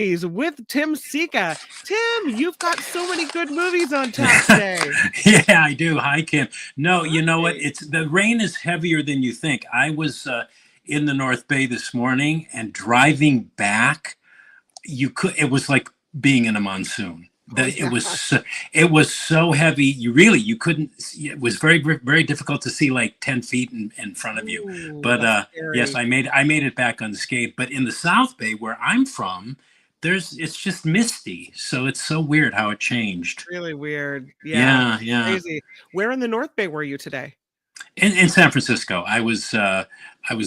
Movies with Tim Sika. Tim, you've got so many good movies on tap today. Yeah, I do. Hi, Kim. No, you know what? Hi. It's the rain is heavier than you think. I was in the North Bay this morning and driving back, it was like being in a monsoon. Oh That yeah. it was so heavy. You couldn't. It was very difficult to see like 10 feet in front of you. Ooh, But that's yes, scary. I made it back unscathed. But in the South Bay, where I'm from, it's just misty. So it's so weird how it changed. Really weird. Yeah, Yeah, yeah. crazy. Where in the North Bay were you today? In San Francisco, I was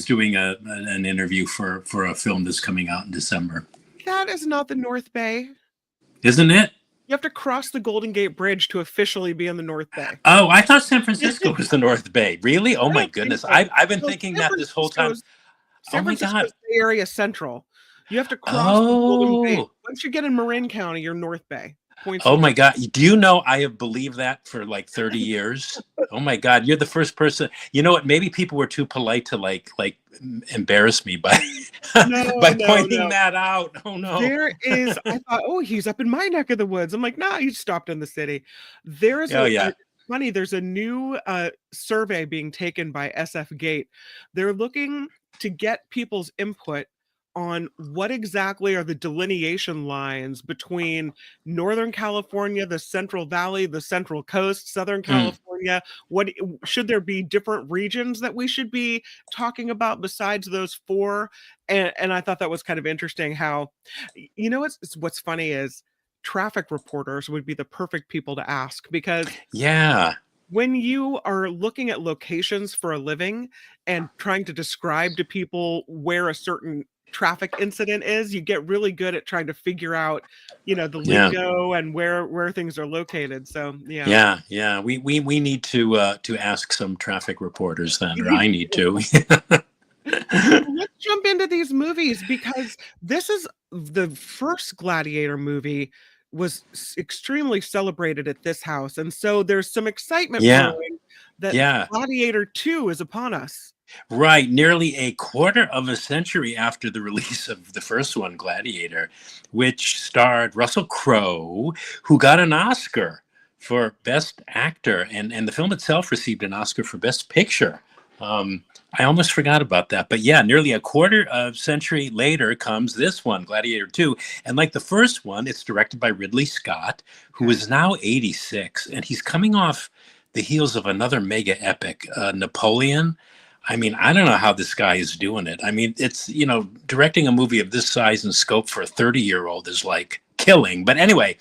doing an interview for a film that's coming out in December. That is not the North Bay. Isn't it? You have to cross the Golden Gate Bridge to officially be in the North Bay. Oh, I thought San Francisco was the North Bay. Really? Oh I my don't think goodness. so. I've been Well, thinking that this whole time. Oh San my Francisco's God. Bay Area Central. You have to cross the Golden Gate. Oh, Once you get in Marin County, you're North Bay. Points oh north. my God. Do you know I have believed that for like 30 years? Oh my God. You're the first person. You know what? Maybe people were too polite to like embarrass me by No, by no, pointing no. that out. Oh no. There is, I thought, oh, he's up in my neck of the woods. I'm like, nah, he stopped in the city. There is Oh yeah. funny, there's a new survey being taken by SF Gate. They're looking to get people's input on what exactly are the delineation lines between Northern California, the Central Valley, the Central Coast, Southern Mm. California. What should there be different regions that we should be talking about besides those four? And I thought that was kind of interesting how, what's funny is traffic reporters would be the perfect people to ask because Yeah. when you are looking at locations for a living and trying to describe to people where a certain traffic incident is, you get really good at trying to figure out, the Yeah. lingo and where things are located. So yeah. Yeah, yeah. We need to ask some traffic reporters then, or I need to. Well, let's jump into these movies because this is the first Gladiator movie was extremely celebrated at this house. And so there's some excitement Yeah, brewing that yeah. Gladiator II is upon us. Right. Nearly a quarter of a century after the release of the first one, Gladiator, which starred Russell Crowe, who got an Oscar for Best Actor, and the film itself received an Oscar for Best Picture. I almost forgot about that. But yeah, nearly a quarter of a century later comes this one, Gladiator II. And like the first one, it's directed by Ridley Scott, who Okay. is now 86, and he's coming off the heels of another mega epic, Napoleon. I mean, I don't know how this guy is doing it. I mean, it's, directing a movie of this size and scope for a 30-year-old is like killing. But anyway,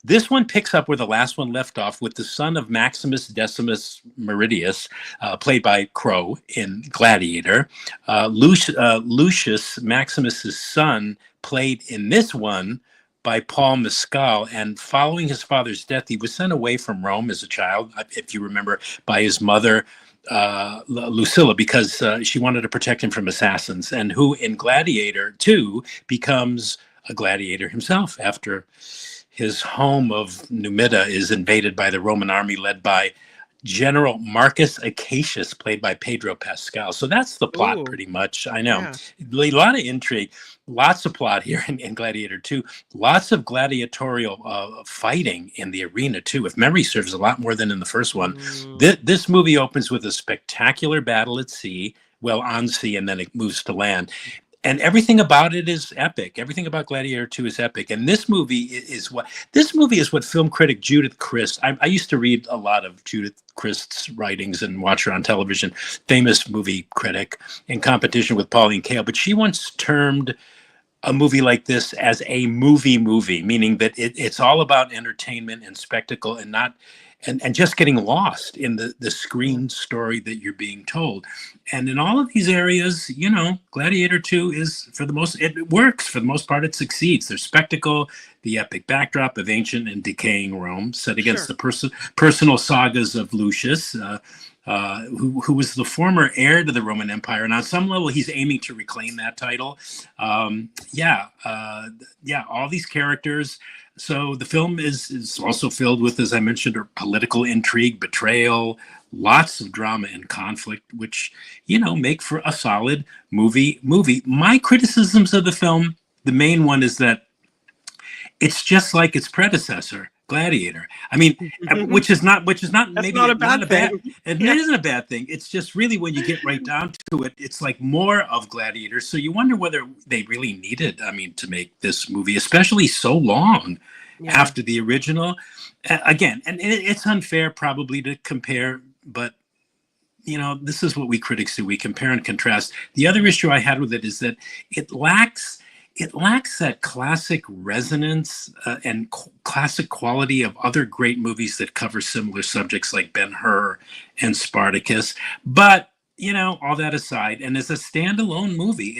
this one picks up where the last one left off with the son of Maximus Decimus Meridius, played by Crowe in Gladiator. Lucius, Maximus's son, played in this one by Paul Mescal. And following his father's death, he was sent away from Rome as a child, if you remember, by his mother, Lucilla, because she wanted to protect him from assassins, and who in Gladiator II becomes a gladiator himself after his home of Numida is invaded by the Roman army led by General Marcus Acacius, played by Pedro Pascal. So that's the plot Ooh, pretty much. I know. yeah. A lot of intrigue, lots of plot here in Gladiator 2, lots of gladiatorial fighting in the arena too. If memory serves, a lot more than in the first one. Mm, This movie opens with a spectacular battle at sea, well, on sea, and then it moves to land. And everything about it is epic. Everything about Gladiator 2 is epic. And this movie is what film critic Judith Crist. I used to read a lot of Judith Crist's writings and watch her on television, famous movie critic in competition with Pauline Kael. But she once termed a movie like this as a movie, meaning that it's all about entertainment and spectacle and not and just getting lost in the screen story that you're being told. And in all of these areas, Gladiator 2 is, it works. For the most part, it succeeds. There's spectacle, the epic backdrop of ancient and decaying Rome set against sure. the personal sagas of Lucius, who was the former heir to the Roman Empire. And on some level, he's aiming to reclaim that title. All these characters. So the film is also filled with, as I mentioned, political intrigue, betrayal, lots of drama and conflict, which, make for a solid movie. My criticisms of the film, the main one is that it's just like its predecessor, Gladiator. I mean, which is not That's maybe not a not bad a thing. bad. It Yeah. isn't a bad thing. It's just really when you get right down to it, it's like more of Gladiator. So you wonder whether they really needed, I mean, to make this movie, especially so long Yeah. after the original. Again, and it's unfair probably to compare, but this is what we critics do. We compare and contrast. The other issue I had with it is that it lacks that classic resonance and classic quality of other great movies that cover similar subjects like Ben-Hur and Spartacus. But all that aside, and as a standalone movie,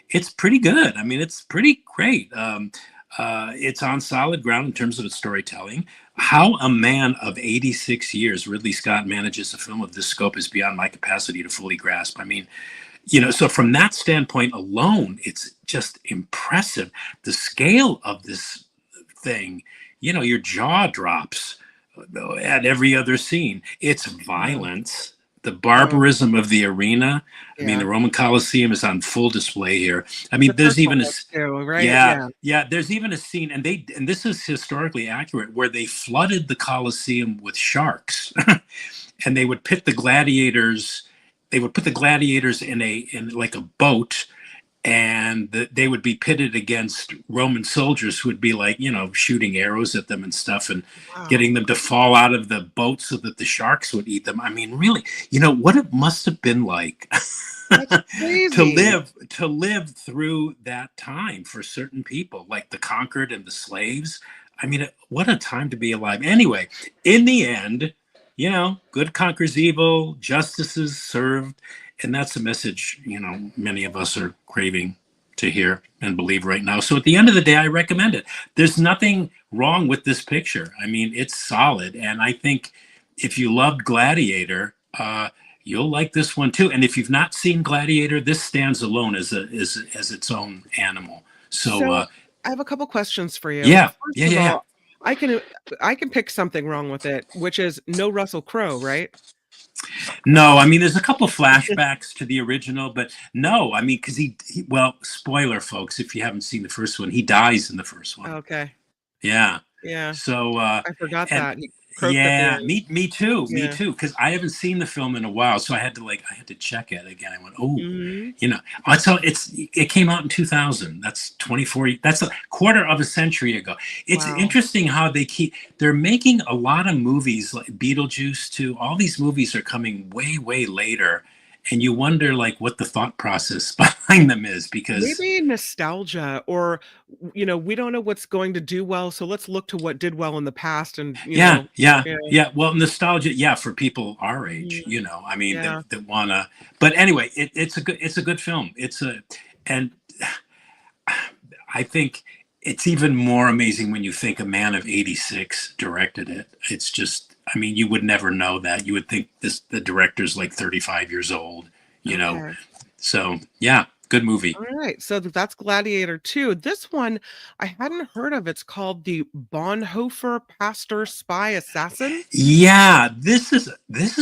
it's pretty good. I mean, it's pretty great. It's on solid ground in terms of its storytelling. How a man of 86 years, Ridley Scott, manages a film of this scope is beyond my capacity to fully grasp. I mean, so from that standpoint alone, it's just impressive. The scale of this thing, your jaw drops at every other scene. It's Yeah. violence, the Oh, barbarism of the arena. I mean, the yeah. Roman Colosseum is on full display here. I The mean, there's first one even a was too, right? yeah, Yeah. yeah. There's even a scene, and this is historically accurate, where they flooded the Colosseum with sharks, and they would pit the gladiators. They would put the gladiators in like a boat, and they would be pitted against Roman soldiers who would be like, shooting arrows at them and stuff, and Wow. getting them to fall out of the boat so that the sharks would eat them. I mean, really, what it must have been like That's to crazy. live through that time for certain people, like the conquered and the slaves. I mean, what a time to be alive. Anyway, in the end, good conquers evil, justice is served, and that's a message many of us are craving to hear and believe right now. So at the end of the day, I recommend it. There's nothing wrong with this picture. I mean, it's solid, and I think if you loved Gladiator, you'll like this one too. And if you've not seen Gladiator, this stands alone as its own animal. So So I have a couple questions for you. yeah, yeah, First of yeah, yeah. all, I can I can pick something wrong with it, which is no Russell Crowe, right? No, I mean, there's a couple flashbacks to the original, but no, I mean, because well, spoiler, folks, if you haven't seen the first one, he dies in the first one. Okay. Yeah. Yeah. So, I forgot and that. He croaked at the yeah, end. me Yeah. too, because I haven't seen the film in a while, so I had to check it again. I went, oh, Mhm. you know, it came out in 2000. That's 24. That's a quarter of a century ago. It's Wow. interesting how they're making a lot of movies like Beetlejuice too. All these movies are coming way, way later, and you wonder like what the thought process behind them is because Maybe nostalgia or, we don't know what's going to do well, so let's look to what did well in the past and, yeah, yeah, yeah. yeah. Well, nostalgia, yeah, for people our age, Mhm. I mean, Yeah. that wanna. But anyway, it's a good film. And I think it's even more amazing when you think a man of 86 directed it. It's just, I mean, you would never know that. You would think the director's like 35 years old, you know. Okay. So yeah, good movie. Alright, so that's Gladiator II. This one I hadn't heard of. It's called the Bonhoeffer Pastor Spy Assassin? Yeah, this is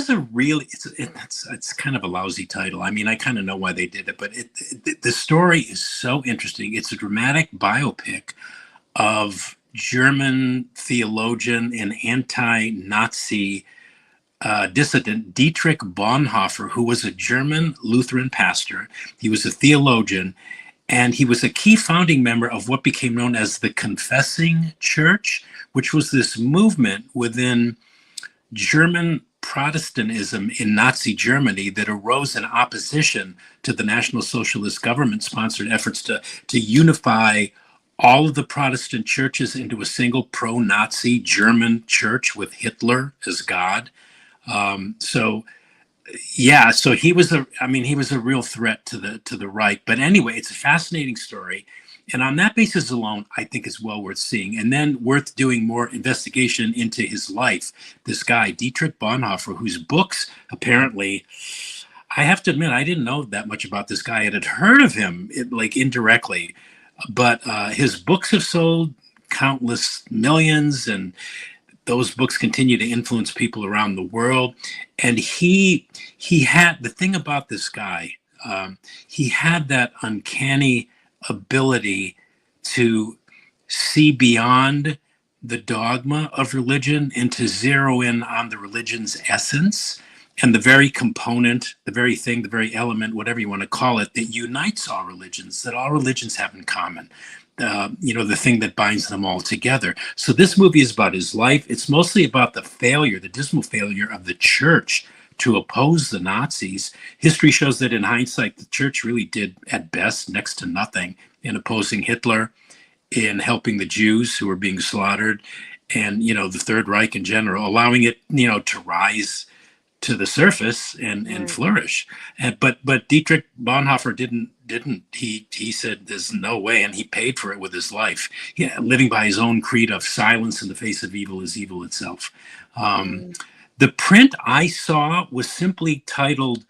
a really it's kind of a lousy title. I mean, I kind of know why they did it, but the story is so interesting. It's a dramatic biopic of German theologian and anti-Nazi dissident Dietrich Bonhoeffer, who was a German Lutheran pastor. He was a theologian, and he was a key founding member of what became known as the Confessing Church, which was this movement within German Protestantism in Nazi Germany that arose in opposition to the National Socialist government sponsored efforts to unify all of the Protestant churches into a single pro Nazi German church with Hitler as God. So yeah, so he was a real threat to the right. But anyway, it's a fascinating story. And on that basis alone, I think it's well worth seeing. And then worth doing more investigation into his life. This guy, Dietrich Bonhoeffer, whose books apparently, I have to admit, I didn't know that much about this guy. I had heard of him, like indirectly, but his books have sold countless millions, and those books continue to influence people around the world. And he had the thing about this guy. He had that uncanny ability to see beyond the dogma of religion and to zero in on the religion's essence and the very component, the very thing, the very element, whatever you want to call it, that unites all religions, that all religions have in common. The thing that binds them all together. So this movie is about his life. It's mostly about the failure, the dismal failure of the church to oppose the Nazis. History shows that in hindsight, the church really did at best next to nothing in opposing Hitler, in helping the Jews who were being slaughtered, and the Third Reich in general, allowing it to rise to the surface and flourish. But Dietrich Bonhoeffer didn't. He said there's no way, and he paid for it with his life. Yeah, living by his own creed of silence in the face of evil is evil itself. The print I saw was simply titled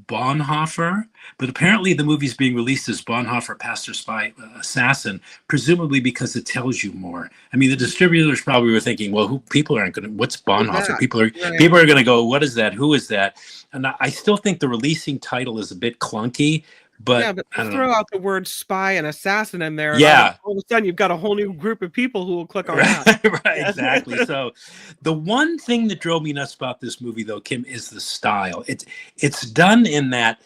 Bonhoeffer, but apparently the movie's being released as Bonhoeffer, Pastor Spy Assassin, presumably because it tells you more. I mean, the distributors probably were thinking, well, people aren't going to, what's Bonhoeffer? People are going to go, what is that? Who is that? And I still think the releasing title is a bit clunky, but yeah, but throw out the word spy and assassin in there, and all of a sudden you've got a whole new group of people who will click on that. Right, exactly. So the one thing that drove me nuts about this movie, though, Kim, is the style. It's done in that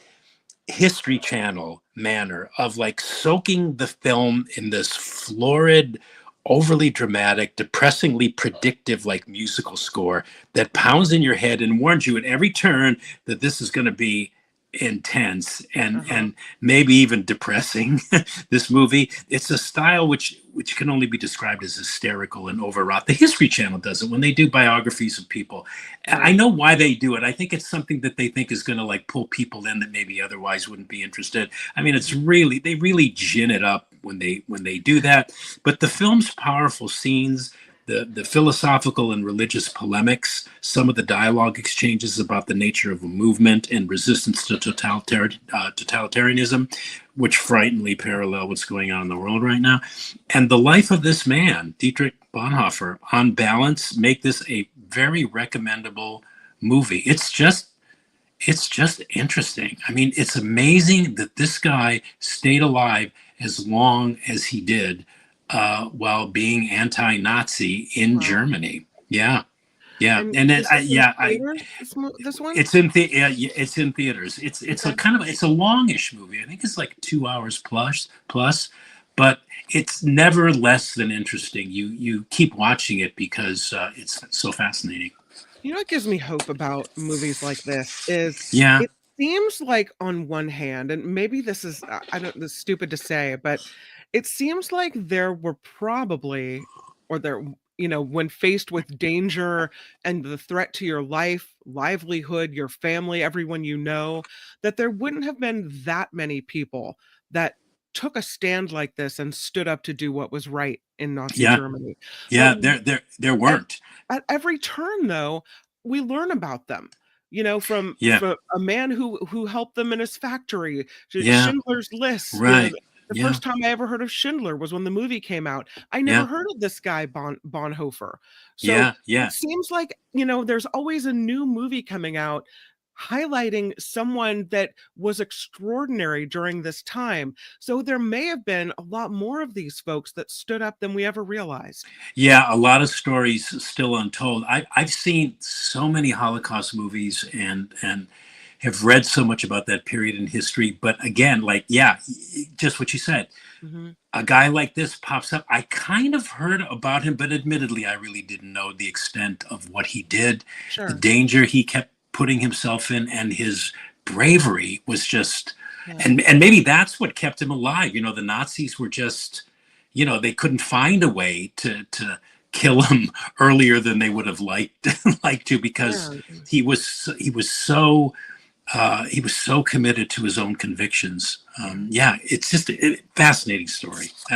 History Channel manner of like soaking the film in this florid, overly dramatic, depressingly predictive, like musical score that pounds in your head and warns you at every turn that this is going to be intense and maybe even depressing. This movie, it's a style which can only be described as hysterical and overwrought. The History Channel does it when they do biographies of people. I know why they do it. I think it's something that they think is going to like pull people in that maybe otherwise wouldn't be interested. I mean, they really gin it up when they do that. But the film's powerful scenes, the philosophical and religious polemics, some of the dialogue exchanges about the nature of a movement and resistance to totalitarianism, which frighteningly parallel what's going on in the world right now, and the life of this man, Dietrich Bonhoeffer, on balance, make this a very recommendable movie. It's just interesting. I mean, it's amazing that this guy stayed alive as long as he did, while being anti-Nazi in Germany. Yeah. And then this one it's in theaters. It's a longish movie. I think it's like 2 hours plus, but it's never less than interesting. You keep watching it because it's so fascinating. What gives me hope about movies like this is it seems like on one hand, and maybe this is this is stupid to say, but it seems like there were probably, or there, when faced with danger and the threat to your life, livelihood, your family, everyone that there wouldn't have been that many people that took a stand like this and stood up to do what was right in Nazi Germany. Yeah, there weren't. At every turn, though, we learn about them. From a man who helped them in his factory, to Schindler's List. Right. The first time I ever heard of Schindler was when the movie came out. I never heard of this guy, Bonhoeffer. So it seems like, there's always a new movie coming out highlighting someone that was extraordinary during this time. So there may have been a lot more of these folks that stood up than we ever realized. Yeah, a lot of stories still untold. I've seen so many Holocaust movies and have read so much about that period in history. But again, just what you said, a guy like this pops up. I kind of heard about him, but admittedly, I really didn't know the extent of what he did, the danger he kept putting himself in, and his bravery was just, and maybe that's what kept him alive. The Nazis were just, they couldn't find a way to kill him earlier than they would have liked to, because he was so committed to his own convictions. It's just a fascinating story. A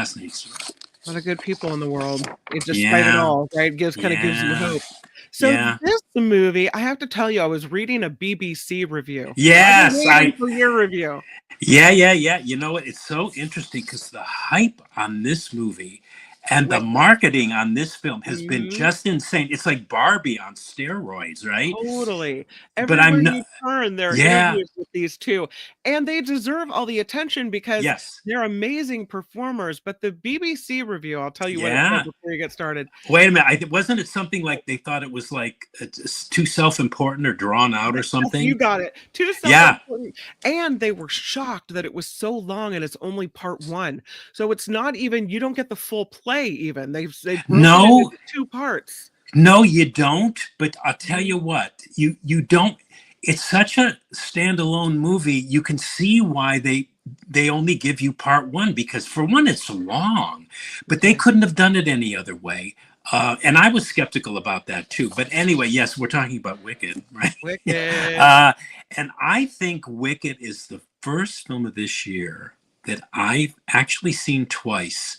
lot of good people in the world. Despite it all, right? Gives you hope. So this movie, I have to tell you, I was reading a BBC review. Yes, for your review. Yeah. You know what? It's so interesting because the hype on this movie And the Wicked. marketing on this film has been Mhm. just insane. It's like Barbie on steroids, right? Totally. But Everywhere I'm not, you turn, there are yeah, interviews with these 2, and they deserve all the attention because yes, they're amazing performers, but the BBC review, I'll tell you what it said yeah. before you get started. Wait a minute. Wasn't it something like they thought it was like it's too self important or drawn out or Yes, you something? got it. Too Yeah. self-important, and they were shocked that it was so long and it's only part 1. So it's not even you don't get the full play even. They've broken it No, into 2 parts. no, you don't. But I'll tell Mhm. you what, you don't. It's such a standalone movie. You can see why they only give you part one because for one, it's long, but they Okay. couldn't have done it any other way. And I was skeptical about that too. But anyway, yes, we're talking about Wicked, right? Wicked. uh, and I think Wicked is the first film of this year that I've actually seen twice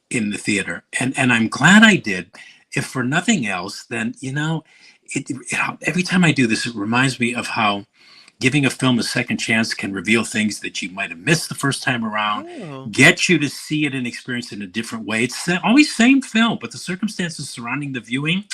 in the theater, and I'm glad I did. If for nothing else, then every time I do this, it reminds me of how giving a film a second chance can reveal things that you might have missed the first time around, Oh. get you to see it and experience it in a different way. It's always same film, but the circumstances surrounding the viewing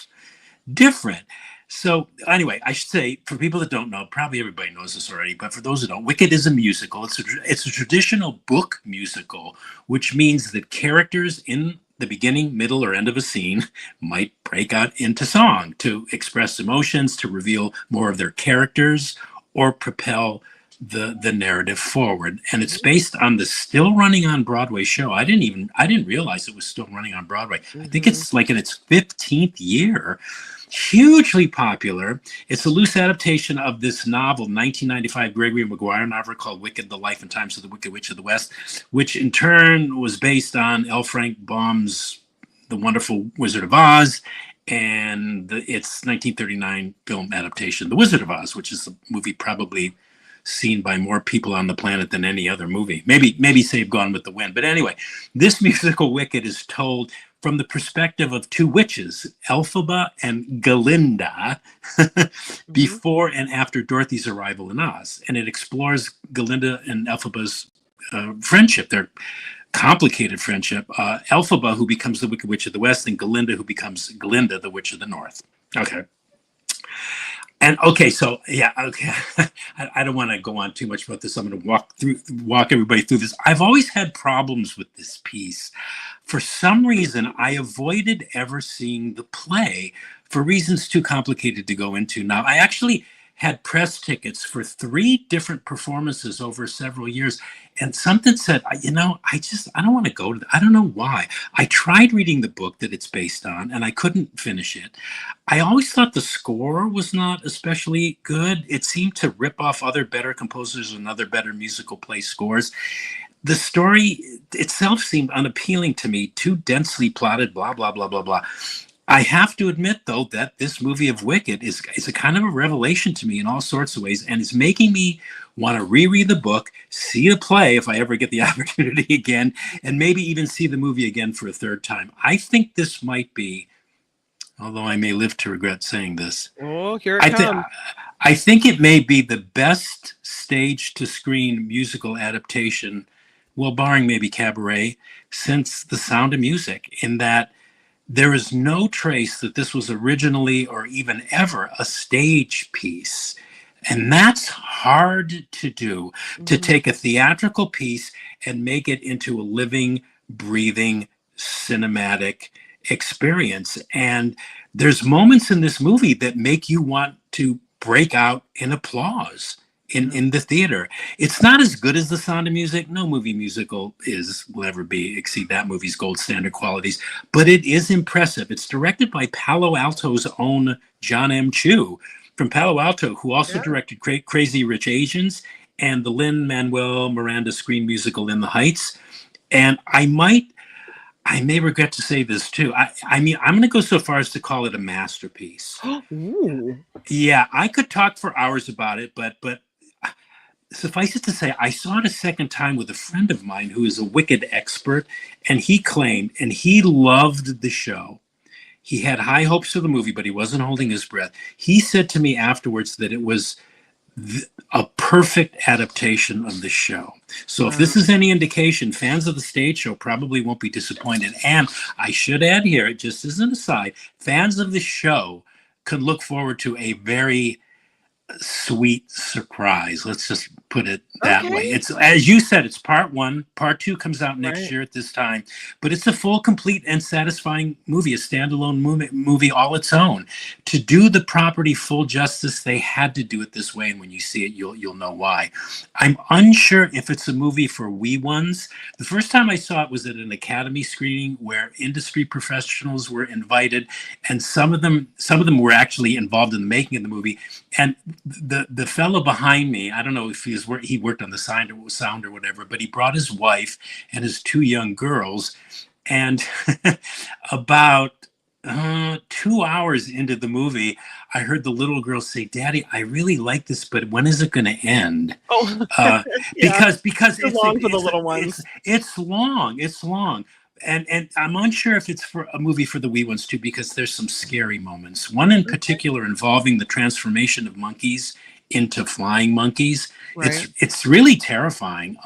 different. So anyway, I should say for people that don't know, probably everybody knows this already, but for those who don't, Wicked is a musical. It's a traditional book musical, which means that characters in the beginning, middle, or end of a scene might break out into song to express emotions, to reveal more of their characters, or propel the narrative forward. And it's based on the still running on Broadway show. I didn't realize it was still running on Broadway. I think Mhm. it's like in its 15th year. Hugely popular. It's a loose adaptation of this novel, 1995 Gregory Maguire novel called Wicked: The Life and Times of the Wicked Witch of the West, which in turn was based on L. Frank Baum's The Wonderful Wizard of Oz and its 1939 film adaptation, The Wizard of Oz, which is a movie probably seen by more people on the planet than any other movie. Maybe save Gone with the Wind. But anyway, this musical Wicked is told from the perspective of two witches, Elphaba and Galinda, Mhm. before and after Dorothy's arrival in Oz. And it explores Galinda and Elphaba's friendship, their complicated friendship. Elphaba, who becomes the Wicked Witch of the West, and Galinda, who becomes Glinda, the Witch of the North. Okay. And okay, so yeah, okay. I don't want to go on too much about this. I'm going to walk everybody through this. I've always had problems with this piece. For some reason, I avoided ever seeing the play for reasons too complicated to go into. Now, I actually had press tickets for 3 different performances over several years, and something said, I don't want to go to that. I don't know why. I tried reading the book that it's based on, and I couldn't finish it. I always thought the score was not especially good. It seemed to rip off other better composers and other better musical play scores. The story itself seemed unappealing to me, too densely plotted, blah, blah, blah, blah, blah. I have to admit, though, that this movie of Wicked is a kind of a revelation to me in all sorts of ways, and is making me want to reread the book, see the play if I ever get the opportunity again, and maybe even see the movie again for a third time. I think this might be, although I may live to regret saying this, Oh, here it I think comes. I think it may be the best stage to screen musical adaptation, well, barring maybe Cabaret, since The Sound of Music, in that there is no trace that this was originally or even ever a stage piece. And that's hard to do, to Mhm. take a theatrical piece and make it into a living, breathing, cinematic experience. And there's moments in this movie that make you want to break out in applause Yeah. in the theater. It's not as good as The Sound of Music. No movie musical will ever exceed that movie's gold standard qualities, but it is impressive. It's directed by Palo Alto's own John M. Chu from Palo Alto, who also Yeah. directed Crazy Rich Asians and the Lin-Manuel Miranda screen musical In the Heights. And I may regret to say this too. I mean, I'm going to go so far as to call it a masterpiece. Ooh. Yeah, I could talk for hours about it, but suffice it to say, I saw it a second time with a friend of mine who is a Wicked expert, and he claimed, and he loved the show. He had high hopes for the movie, but he wasn't holding his breath. He said to me afterwards that it was a perfect adaptation of the show. So if Wow. this is any indication, fans of the stage show probably won't be disappointed. And I should add here, just as an aside, fans of the show could look forward to a very sweet surprise. Let's just put it that way. Okay. It's, as you said, it's part one. Part two comes out next Right. year at this time, but it's a full, complete, and satisfying movie, a standalone movie all its own. To do the property full justice, they had to do it this way, and when you see it, you'll know why. I'm unsure if it's a movie for wee ones. The first time I saw it was at an Academy screening where industry professionals were invited, and some of them were actually involved in the making of the movie. And the fellow behind me, I don't know if he worked on the sound or whatever, but he brought his wife and his two young girls, and about 2 hours into the movie, I heard the little girl say, "Daddy, I really like this, but when is it going to end?" Oh, Uh, yeah. because Too long for the little ones. it's long. And I'm unsure if it's for a movie for the wee ones too, because there's some scary moments. One in Okay. particular involving the transformation of monkeys into flying monkeys. Right. It's really terrifying.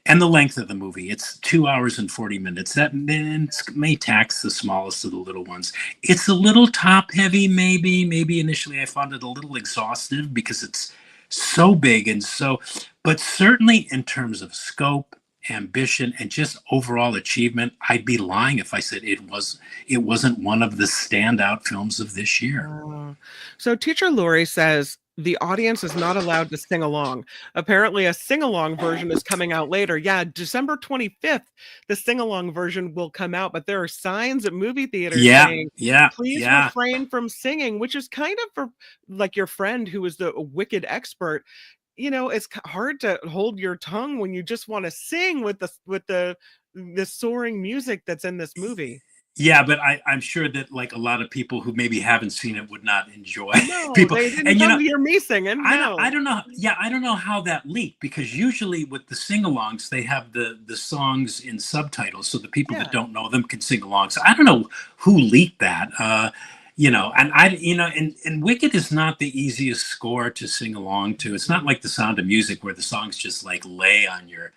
And the length of the movie, it's 2 hours and 40 minutes. That may tax the smallest of the little ones. It's a little top heavy, maybe initially I found it a little exhaustive because it's so big and so, but certainly in terms of scope, ambition, and just overall achievement, I'd be lying if I said it wasn't one of the standout films of this year. Oh. So Teacher Lori says the audience is not allowed to sing along. Apparently, a sing along version is coming out later. Yeah, December 25th, the sing along version will come out, but there are signs at movie theaters Yeah, saying, yeah, please yeah. refrain from singing, which is kind of for like your friend who is the wicked expert. It's hard to hold your tongue when you just want to sing with the soaring music that's in this movie. Yeah, but I'm sure that like a lot of people who maybe haven't seen it would not enjoy No, people. they didn't And come to hear me singing. I No. don't know. Yeah, I don't know how that leaked, because usually with the sing-alongs they have the songs in subtitles so the people that Yeah. don't know them can sing along. So I don't know who leaked that. And and Wicked is not the easiest score to sing along to. It's not like The Sound of Music where the songs just like lay on your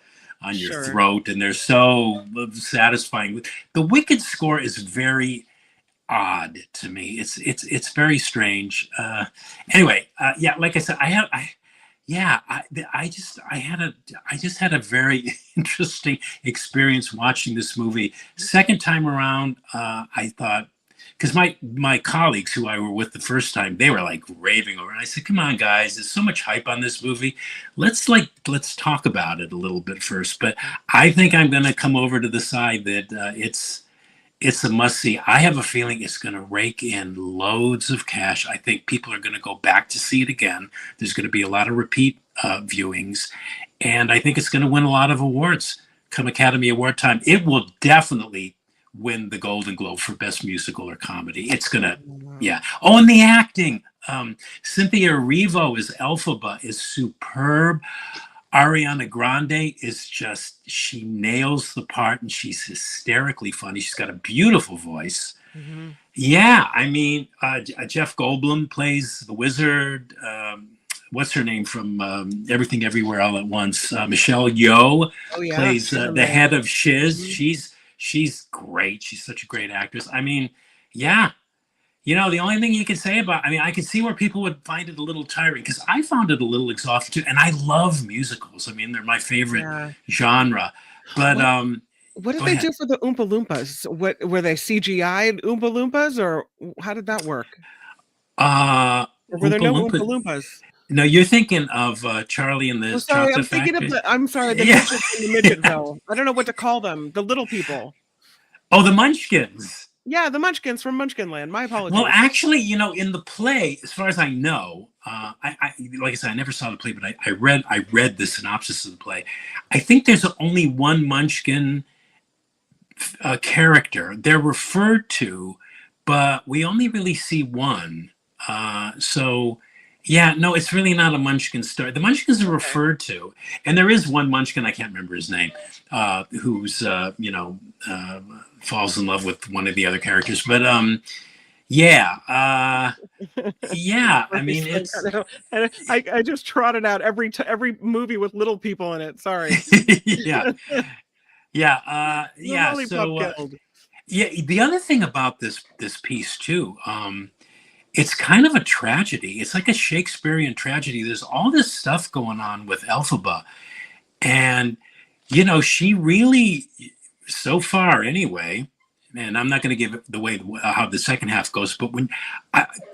Sure. throat and they're so satisfying. The Wicked score is very odd to me. It's very strange. Anyway, yeah, like I said, yeah, I just had a very interesting experience watching this movie. Second time around, I thought, because my colleagues who I were with the first time, they were like raving over it. I said, "Come on, guys, there's so much hype on this movie. Let's talk about it a little bit first." But I think I'm going to come over to the side that it's a must see. I have a feeling it's going to rake in loads of cash. I think people are going to go back to see it again. There's going to be a lot of repeat viewings, and I think it's going to win a lot of awards come Academy Award time. It will definitely win the Golden Globe for Best Musical or Comedy. It's going to, Wow. yeah. Oh, and the acting. Cynthia Erivo as Elphaba is superb. Ariana Grande is just, she nails the part and she's hysterically funny. She's got a beautiful voice. Mhm. Yeah, I mean, Jeff Goldblum plays the wizard. What's her name from Everything Everywhere All at Once? Michelle Yeoh Oh, yeah, plays she's the head amazing. of Shiz. Mhm. She's great. She's such a great actress. I mean, yeah, the only thing you can say about, I mean, I can see where people would find it a little tiring because I found it a little exhausting too. And I love musicals. I mean, they're my favorite Yeah. genre. But What what did go they ahead. do for the Oompa Loompas? What were they CGI'd Oompa Loompas, or how did that work? Uh, Or were there Oompa no Oompa Loompa. Loompas? No, you're thinking of Charlie and Oh, the sorry, I'm Chocolate thinking of Factory. the Yeah. midgets in the Midgetville. I don't know what to call them, the little people. Oh, the Munchkins. Yeah, the Munchkins from Munchkinland. My Well, apologies. actually, in the play, as far as I know, I like I said, I never saw the play, but I read the synopsis of the play. I think there's only one Munchkin character. They're referred to, but we only really see one. So, yeah, no, it's really not a Munchkin story. The Munchkins are Okay. referred to, and there is one Munchkin, I can't remember his name, who's falls in love with one of the other characters. But Yeah. Yeah. I Sorry, mean, Frank, it's I know. And I just trotted out every movie with little people in it. Sorry. yeah, yeah, The yeah. Lollipop So Guild. yeah, the other thing about this piece too, it's kind of a tragedy. It's like a Shakespearean tragedy. There's all this stuff going on with Elphaba, and she really, so far anyway, and I'm not going to give it the way how the second half goes, but when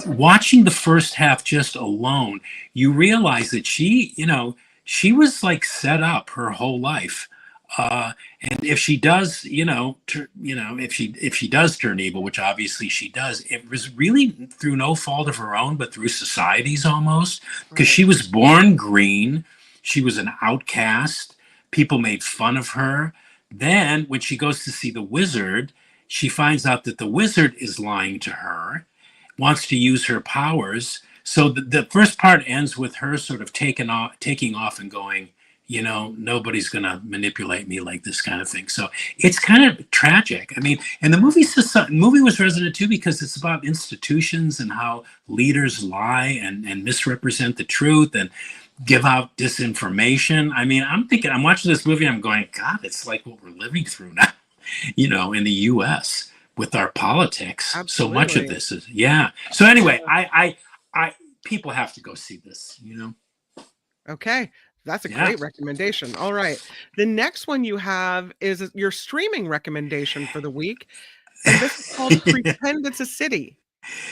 watching the first half just alone, you realize that she was like set up her whole life. And if she does, if she does turn evil, which obviously she does, it was really through no fault of her own, but through society's almost, because Right. she was born green, she was an outcast, people made fun of her. Then when she goes to see the wizard, she finds out that the wizard is lying to her, wants to use her powers. So the first part ends with her sort of taking off and going, nobody's going to manipulate me like this kind of thing. So it's kind of tragic. I mean, and the movie was resonant too because it's about institutions and how leaders lie and misrepresent the truth and give out disinformation. I mean, I'm watching this movie, I'm going, God, it's like what we're living through now, in the US with our politics. So much of Absolutely. this is, yeah. So anyway, Yeah. I people have to go see this. Okay. That's a Yeah. great recommendation. All right. The next one you have is your streaming recommendation for the week, and this is called Pretend It's a City.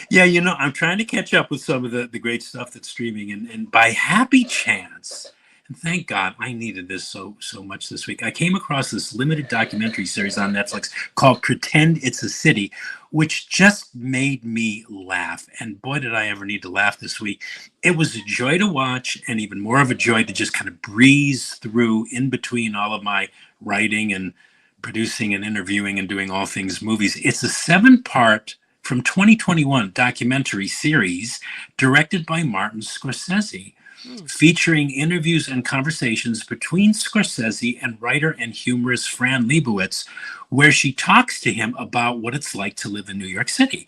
Yeah, I'm trying to catch up with some of the great stuff that's streaming, and by happy chance, and thank God, I needed this so much this week. I came across this limited documentary series on Netflix called "Pretend It's a City," which just made me laugh. And boy, did I ever need to laugh this week! It was a joy to watch, and even more of a joy to just kind of breeze through in between all of my writing and producing and interviewing and doing all things movies. It's a 7-part from 2021 documentary series directed by Martin Scorsese, Hmm. featuring interviews and conversations between Scorsese and writer and humorist Fran Lebowitz, where she talks to him about what it's like to live in New York City.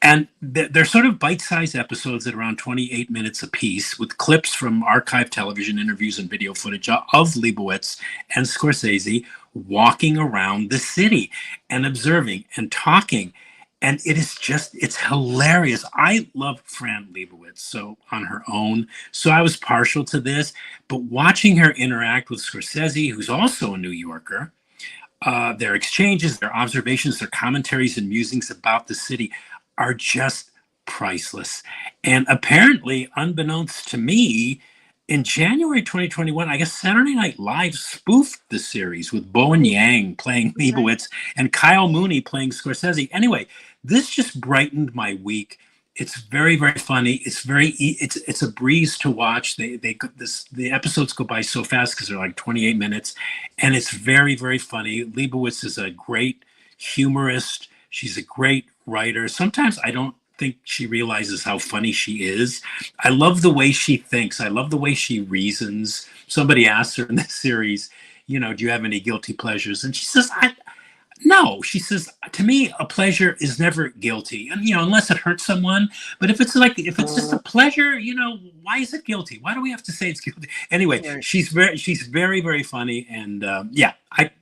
And they're sort of bite-sized episodes at around 28 minutes apiece, with clips from archived television interviews and video footage of Leibowitz and Scorsese walking around the city and observing and talking. And it's hilarious. I love Fran Lebowitz so on her own, so I was partial to this. But watching her interact with Scorsese, who's also a New Yorker, their exchanges, their observations, their commentaries and musings about the city are just priceless. And apparently, unbeknownst to me, in January 2021, I guess Saturday Night Live spoofed the series with Bowen Oh, Yang playing okay. Leibowitz and Kyle Mooney playing Scorsese. Anyway, this just brightened my week. It's very, very funny. It's a breeze to watch. The episodes go by so fast because they're like 28 minutes, and it's very, very funny. Leibowitz is a great humorist. She's a great writer. Sometimes I don't think she realizes how funny she is. I love the way she thinks. I love the way she reasons. Somebody asks her in this series, do you have any guilty pleasures? And she says, no. She says, to me, a pleasure is never guilty. And, unless it hurts someone. But if it's just a pleasure, why is it guilty? Why do we have to say it's guilty? Anyway, Right. she's very, very funny. And yeah,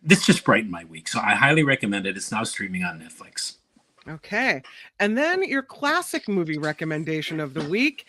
this just brightened my week. So I highly recommend it. It's now streaming on Netflix. Okay. And then your classic movie recommendation of the week.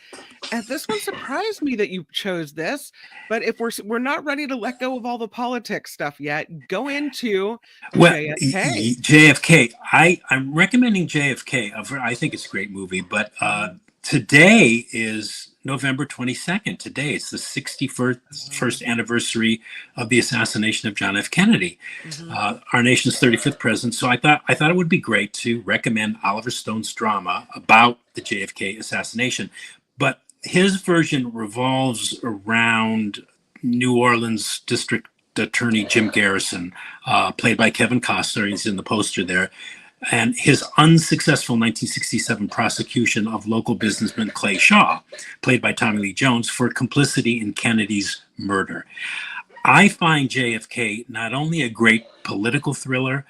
And this one surprised me that you chose this, but if we're not ready to let go of all the politics stuff yet, go into Well, JFK. JFK. I'm recommending JFK. I think it's a great movie, but Mhm. today is November 22nd. Today it's the 61st Oh, first anniversary of the assassination of John F. Kennedy, mhm. our nation's 35th president. So I thought it would be great to recommend Oliver Stone's drama about the JFK assassination, but his version revolves around New Orleans District Attorney Jim Garrison, played by Kevin Costner. He's in the poster there. And his unsuccessful 1967 prosecution of local businessman Clay Shaw, played by Tommy Lee Jones, for complicity in Kennedy's murder. I find JFK not only a great political thriller,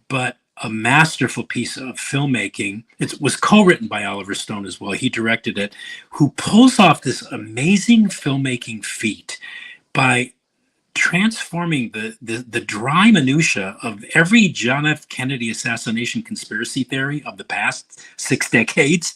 but a masterful piece of filmmaking. It was co-written by Oliver Stone as well. He directed it, who pulls off this amazing filmmaking feat by transforming the dry minutia of every John F. Kennedy assassination conspiracy theory of the past 6 decades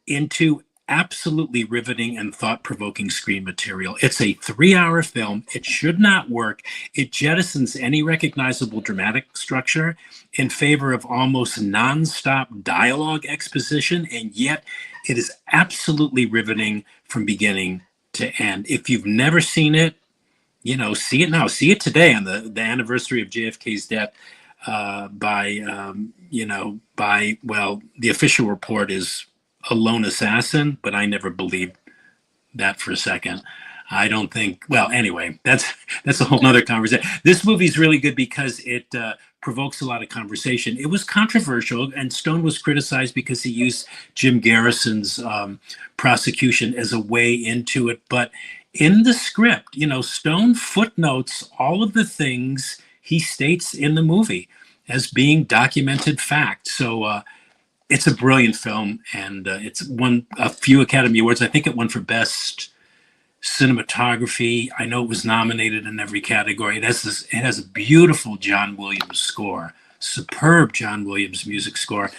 into absolutely riveting and thought-provoking screen material. It's a 3-hour film. It should not work. It jettisons any recognizable dramatic structure in favor of almost non-stop dialogue exposition, and yet it is absolutely riveting from beginning to end. If you've never seen it, see it now. See it today on the anniversary of JFK's death. The official report is a lone assassin, but I never believed that for a second. I don't think. Well, anyway, that's a whole nother conversation. This movie is really good because it provokes a lot of conversation. It was controversial, and Stone was criticized because he used Jim Garrison's prosecution as a way into it, but in the script, Stone footnotes all of the things he states in the movie as being documented fact. So it's a brilliant film, and it's won a few Academy Awards. I think it won for Best Cinematography. I know it was nominated in every category. It has a beautiful John Williams score, superb John Williams music score.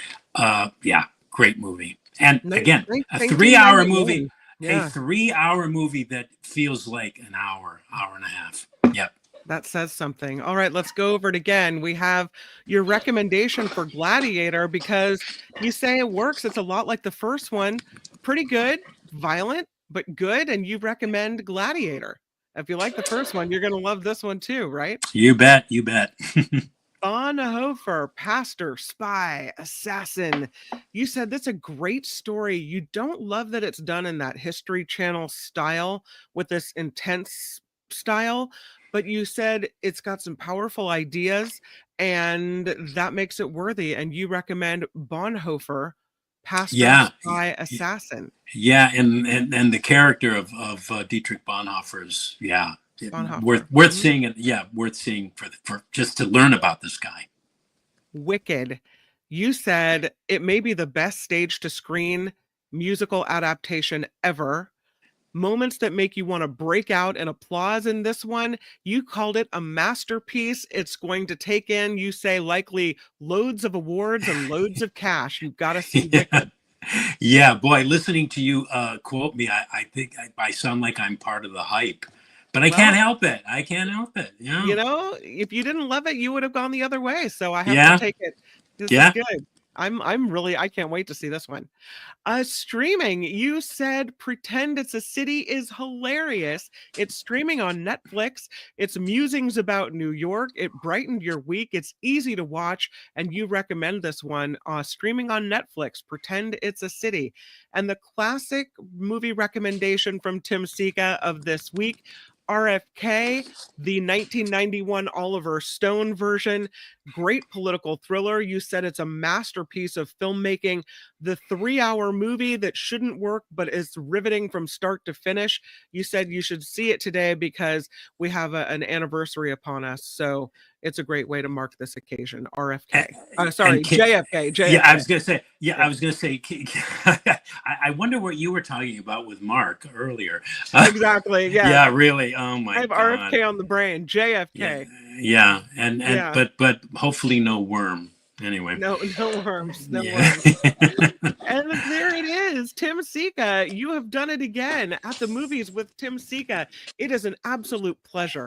Great movie. And again, a 3-hour movie. Yeah. A 3-hour movie that feels like an hour and a half. Yep. That says something. All right, let's go over it again. We have your recommendation for Gladiator because you say it works. It's a lot like the first one. Pretty good, violent, but good. And you recommend Gladiator. If you like the first one, you're going to love this one too, right? You bet. Bonhoeffer, pastor, spy, assassin. You said that's a great story. You don't love that it's done in that History Channel style with this intense style, but you said it's got some powerful ideas and that makes it worthy. And you recommend Bonhoeffer, pastor, spy, assassin. Yeah, and the character of Dietrich Bonhoeffer's, worth seeing it. Yeah, worth seeing for just to learn about this guy. Wicked. You said it may be the best stage to screen musical adaptation ever. Moments that make you want to break out and applause in this one. You called it a masterpiece. It's going to take in, you say, likely loads of awards and loads of cash. You've got to see Wicked. Yeah, boy, listening to you quote me, I think I sound like I'm part of the hype, but I can't help it. Yeah. If you didn't love it, you would have gone the other way. So I have to take it. This is good. I can't wait to see this one. Streaming, you said Pretend It's a City is hilarious. It's streaming on Netflix. It's musings about New York. It brightened your week. It's easy to watch, and you recommend this one streaming on Netflix, Pretend It's a City. And the classic movie recommendation from Tim Sika of this week, RFK, the 1991 Oliver Stone version. Great political thriller. You said it's a masterpiece of filmmaking. The 3-hour movie that shouldn't work, but is riveting from start to finish. You said you should see it today because we have an anniversary upon us. So it's a great way to mark this occasion. RFK. JFK. Yeah, I was going to say, I wonder what you were talking about with Mark earlier. Exactly. Yeah. Yeah, really. Oh my God. I have RFK on the brain. JFK. Yeah. But hopefully no worm. Anyway. No worms. No worms. And there it is. Tim Sika. You have done it again at the movies with Tim Sika. It is an absolute pleasure.